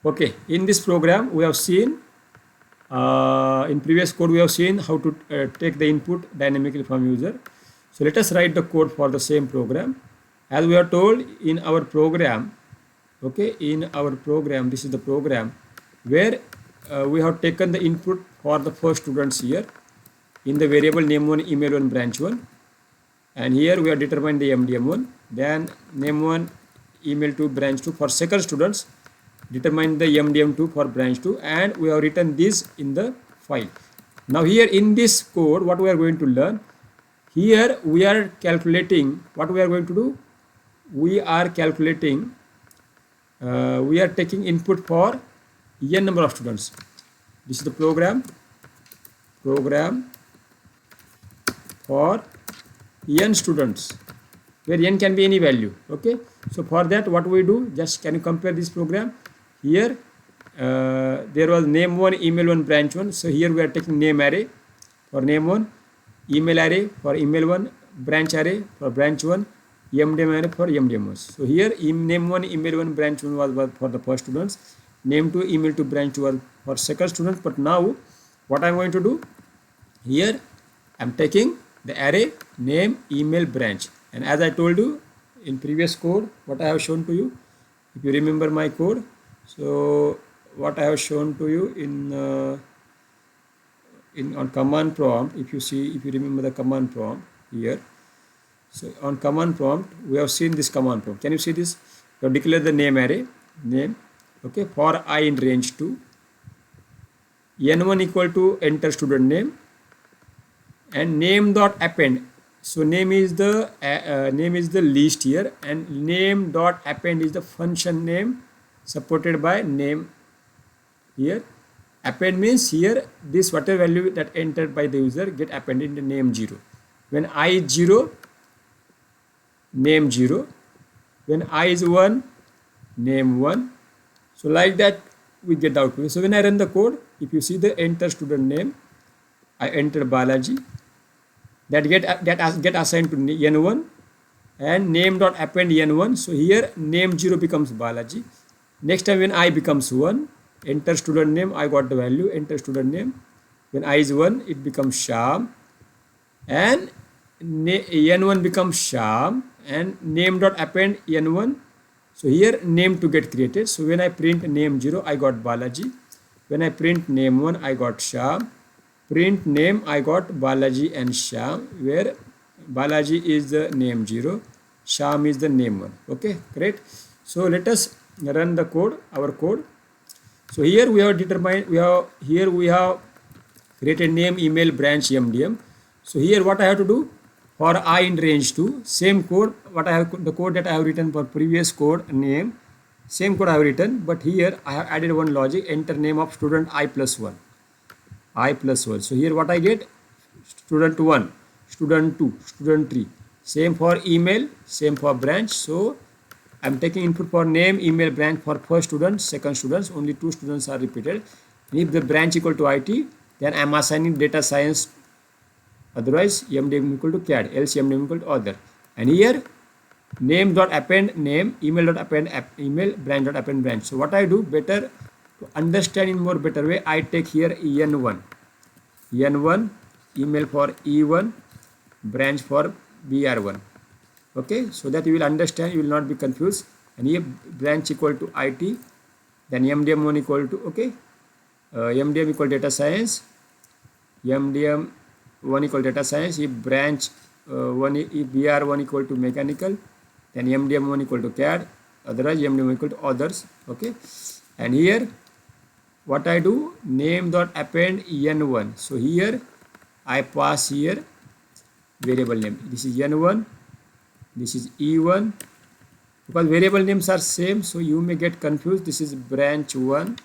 Okay, in this program we have seen in previous code we have seen how to take the input dynamically from user. So let us write the code for the same program. As we are told in our program, okay, in our program, this is the program where we have taken the input for the first students here in the variable name1, email1, branch1, and here we have determined the mdm1, then name1, email2, branch2 for second students, determine the mdm2 for branch2, and we have written this in the file. Now here in this code, what we are going to learn, here we are calculating, what we are going to do, we are calculating, we are taking input for n number of students. This is the program for n students, where n can be any value. Okay, so for that what we do, just can you compare this program? Here there was name1, email1, branch1. So here we are taking name array for name1, email array for email1, branch array for branch1, mdm array for mdm1. So here name1, email1, branch1 was for the first students, name2, email2, branch2 was for second students. But now what I'm going to do, here I'm taking the array name, email, branch, and as I told you in previous code, what I have shown to you, if you remember my code, so what I have shown to you in on command prompt, if you remember the command prompt here, so on command prompt we have seen this command prompt. Can you see this? We have declared the name array, name, okay, for I in range 2, n1 equal to enter student name, and name.append. So name is the list here, and name.append is the function name supported by name here. Append means here this whatever value that entered by the user get appended in the name 0. When I is 0, name 0. When I is 1, name 1. So like that we get the output. So when I run the code, if you see the enter student name, I enter Balaji, that get assigned to n1, and name.append n1. So here name 0 becomes Balaji. Next time when I becomes 1, enter student name, I got the value, enter student name. When I is 1, it becomes Sham, and n1 becomes Sham, and name.append n1. So here name to get created. So when I print name 0, I got Balaji. When I print name 1, I got Sham. Print name, I got Balaji and Sham, where Balaji is the name 0, Sham is the name 1. Okay, great. So let us run the code, our code. So here we have determined, we have created name, email, branch, mdm. So here what I have to do, for I in range 2, same code, the code that I have written for previous code name, same code I have written, but here I have added one logic, enter name of student I plus 1. I plus 1. So here what I get, student 1, student 2, student 3. Same for email, same for branch. So I'm taking input for name, email, branch for first students, second students, only 2 students are repeated. And if the branch equal to IT, then I'm assigning data science, otherwise mdm equal to CAD, else mdm equal to other. And here name.append name, email.append email, branch.append branch. So what I do, better to understand in more better way, I take here n1, email for e1, branch for br1. Okay, so that you will understand, you will not be confused. And here branch equal to IT, then mdm1 equal to, okay, mdm equal data science, mdm1 equal data science, if branch if br1 equal to mechanical, then mdm1 equal to CAD, otherwise mdm equal to others. Okay, and here what I do, name.append n1. So here I pass here variable name. This is n1, this is e1, because variable names are same, so you may get confused. This is branch 1,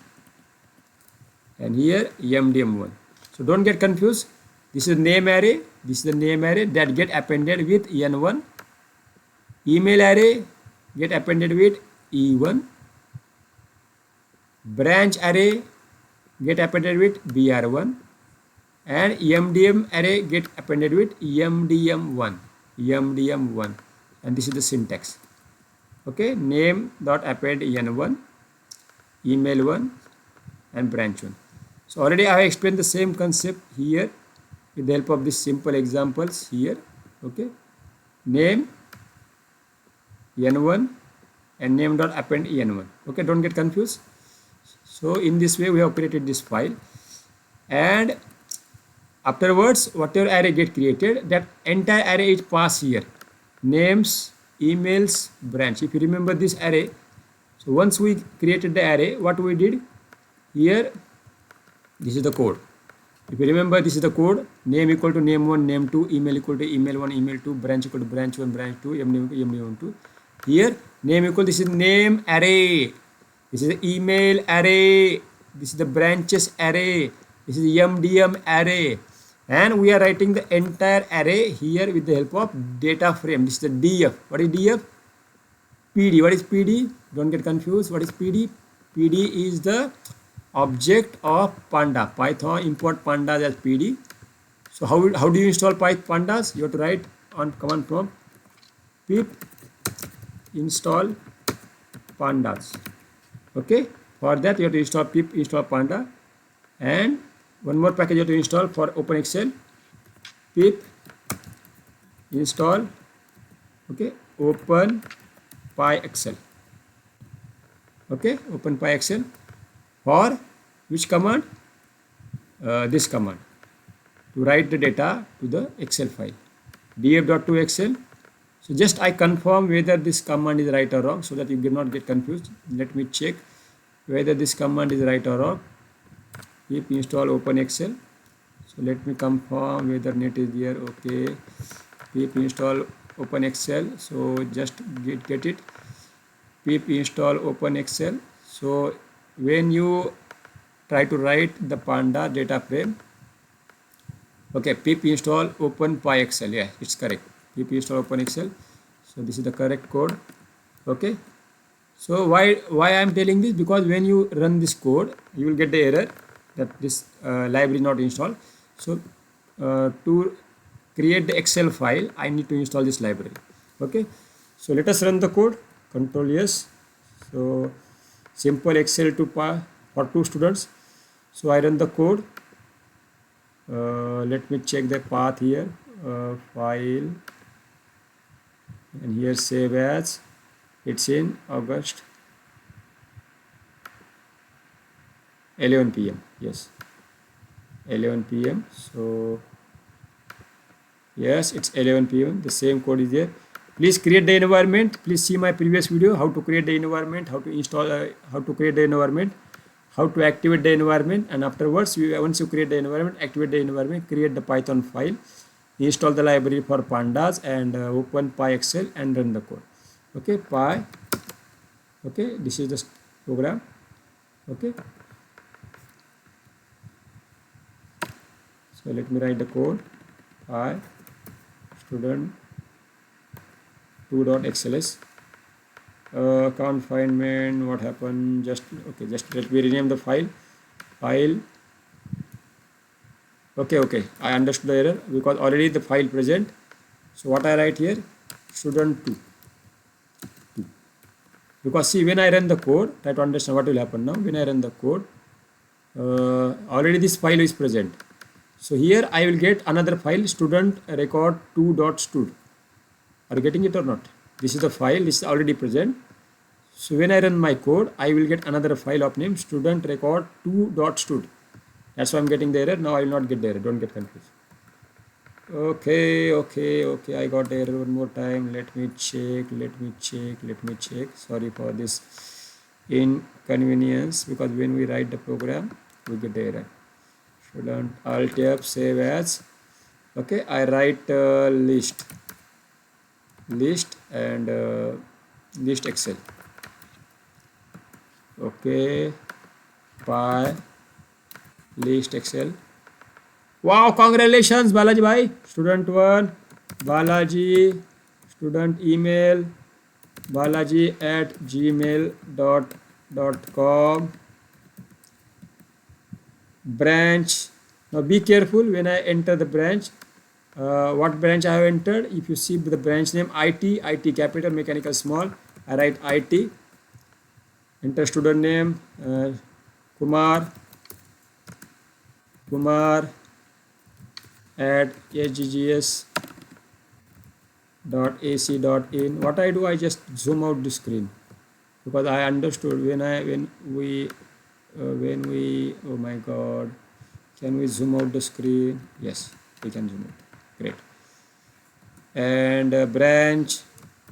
and here mdm1. So don't get confused. This is name array, this is the name array that get appended with n1. Email array get appended with e1. Branch array get appended with br1, and mdm array get appended with mdm1, and this is the syntax. Okay, name.append n1, email 1 and branch 1. So already I have explained the same concept here with the help of these simple examples here. Okay, name n1 and name.append en1. Okay, don't get confused. So in this way we have created this file, and afterwards whatever array get created, that entire array is passed here, names, emails, branch. If you remember this array, so once we created the array, what we did here, this is the code. If you remember, this is the code: name equal to name1, name2, email equal to email1, email2, branch equal to branch1, branch2, md equal to md1. Here name equal, this is name array, this is the email array, this is the branches array, this is the mdm array, and we are writing the entire array here with the help of DataFrame. This is the df. What is df? PD. What is PD? Don't get confused. What is PD? PD is the object of panda. Python import pandas as PD. So how do you install pandas? You have to write on command prompt pip install pandas. Okay, for that you have to install pip install panda, and one more package you have to install for openpyxl, pip install, okay, openpyxl. Okay, openpyxl. For which command? This command, to write the data to the Excel file, df.toXL. So just I confirm whether this command is right or wrong, so that you do not get confused. Let me check whether this command is right or wrong. Pip install openpyxl. So let me confirm whether net is there. Okay, pip install openpyxl. So just get it. Pip install openpyxl. So when you try to write the panda data frame, okay, pip install openpyxl. Yeah, it's correct. Pip install openpyxl. So this is the correct code. Okay. So why I am telling this? Because when you run this code, you will get the error that this library not installed. So to create the Excel file, I need to install this library. Okay. So let us run the code. Control yes. So simple Excel for 2 students. So I run the code. Let me check the path here. File, and here save as. It's in August 11 p.m. Yes, 11 p.m. So yes, it's 11 p.m. The same code is there. Please create the environment. Please see my previous video, how to create the environment, how to install, how to create the environment, how to activate the environment, and afterwards once you create the environment, activate the environment, create the Python file, install the library for pandas, and open PyXL and run the code. Okay, okay, this is the program. Okay, so let me write the code. Py student 2.xls. Confinement, what happened? Just okay, just let me rename the file. Okay, I understood the error because already the file present. So what I write here, student 2. Because see, when I run the code, try to understand what will happen now. When I run the code, already this file is present. So here I will get another file, student record 2.stud. Are you getting it or not? This is the file, this is already present. So when I run my code, I will get another file of name student record 2.stud. That's why I'm getting the error. Now I will not get the error. Don't get confused. Okay, I got the error one more time. Let me check. Sorry for this inconvenience, because when we write the program, we get the error. Student alt F, save as. Okay, I write list and list Excel. Okay, Py list Excel. Wow, congratulations Balaji bhai. Student 1 Balaji, student email balaji@gmail.com, branch. Now be careful when I enter the branch. What branch I have entered? If you see the branch name IT capital, mechanical small, I write IT, enter student name, Kumar at hggs.ac.in. What I do, I just zoom out the screen, because I understood when we oh my god, can we zoom out the screen? Yes, we can zoom out. Great. And branch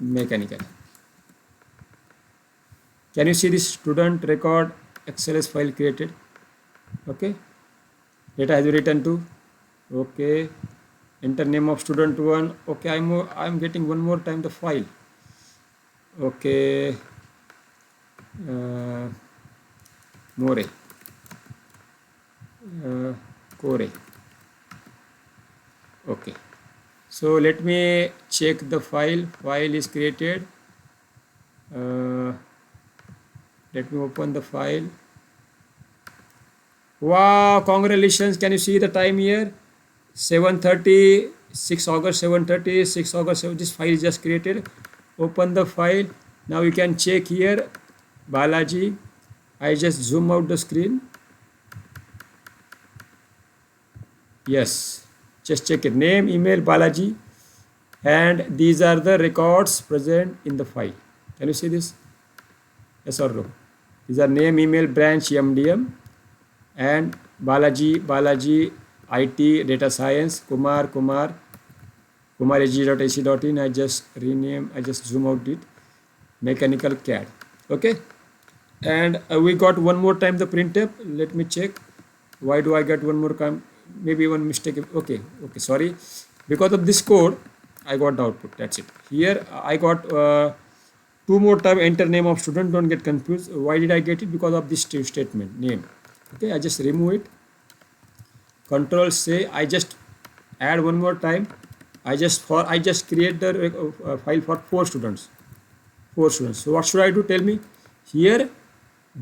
mechanical. Can you see this student record XLS file created? Okay, data has been written to. Okay, enter name of student 1. Okay, I'm getting one more time the file. Okay, more core. Okay, so let me check the file. File is created. Let me open the file. Wow, congratulations. Can you see the time here? 7:30, 6 August, 7:30, 6 August. This file is just created. Open the file. Now you can check here. Balaji. I just zoom out the screen. Yes, just check it. Name, email, Balaji. And these are the records present in the file. Can you see this? Yes or no? These are name, email, branch, MDM, and Balaji, IT, data science, Kumar, hg.ac.in. I just rename, I just zoom out it, mechanical CAD. Okay, and we got one more time the printf. Let me check. Why do I get one more time? Maybe one mistake. Okay, sorry. Because of this code, I got the output. That's it. Here I got two more time enter name of student. Don't get confused. Why did I get it? Because of this statement name. Okay, I just remove it. Control say, I just add one more time. I just create the file for 4 students. 4 students. So what should I do? Tell me. Here,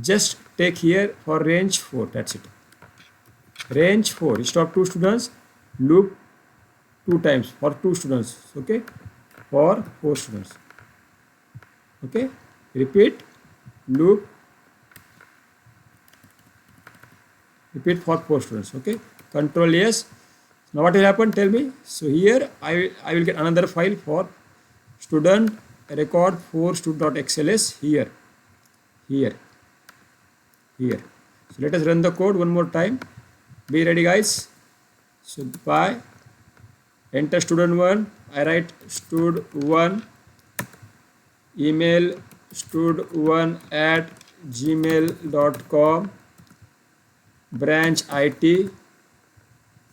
just take here for range 4. That's it. Range 4. Stop 2 students. Loop 2 times for 2 students. Okay. For 4 students. Okay. Repeat. Loop. Repeat for 4 students. Okay. Control yes. Now what will happen? Tell me. So here I will get another file for student record 4 stud.xls here. So let us run the code one more time. Be ready, guys. So by enter student 1. I write stud1 email stud1 at gmail.com branch IT.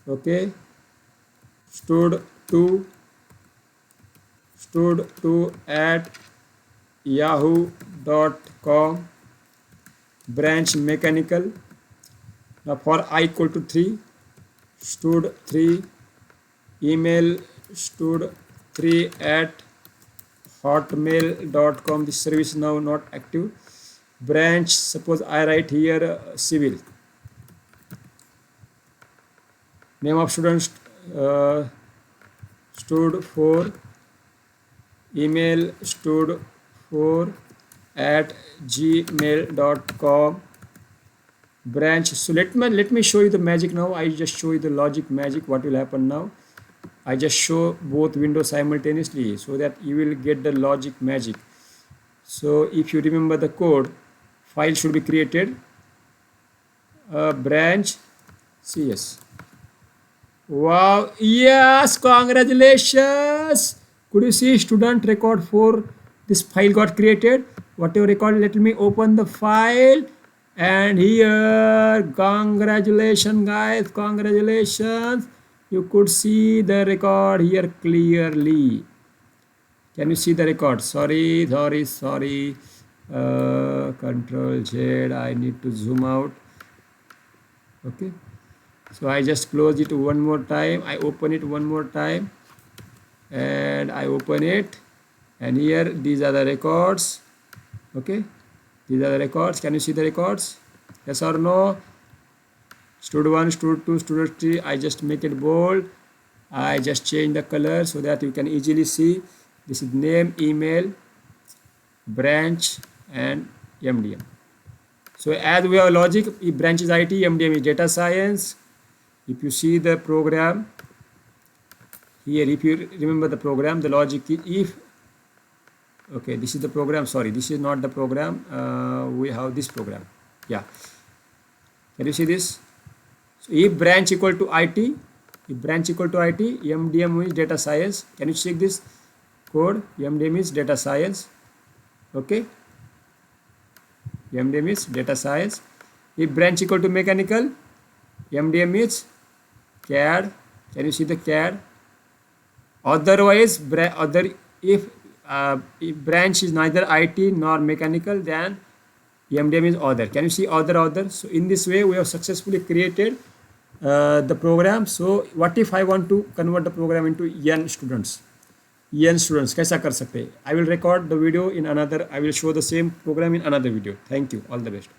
Okay, stud2 at yahoo.com branch mechanical. Now for I equal to 3, stud3 email stud3 at hotmail.com. This service now not active. Branch, suppose I write here civil. Name of student stud4 email stud4 at gmail.com branch. So let me show you the magic now. I just show you the logic magic. What will happen now? I just show both windows simultaneously so that you will get the logic magic. So if you remember the code, file should be created, branch CS. Wow, yes, congratulations. Could you see student record 4? This file got created. Whatever record, let me open the file. And here, congratulations, guys, congratulations. You could see the record here clearly. Can you see the record? Sorry. Control Z, I need to zoom out. Okay. So I just close it one more time. I open it one more time. And I open it. And here, these are the records. Okay. These are the records. Can you see the records? Yes or no? Stud1, stud2, stud3. I just make it bold. I just change the color so that you can easily see. This is name, email, branch, and MDM. So as we have logic, if branch is IT, MDM is data science. If you see the program here, if you remember the program, the logic is if, okay, this is the program, sorry, this is not the program, we have this program, yeah, can you see this? So if branch equal to IT, if branch equal to IT, MDM is data science. Can you check this code? MDM is data science, okay, MDM is data science. If branch equal to mechanical, MDM is CAD. Can you see the CAD? Otherwise, if branch is neither IT nor mechanical, then MDM is other. Can you see other? So in this way, we have successfully created the program. So what if I want to convert the program into n students? कैसा कर सकते हैं? I will record the video in another. I will show the same program in another video. Thank you. All the best.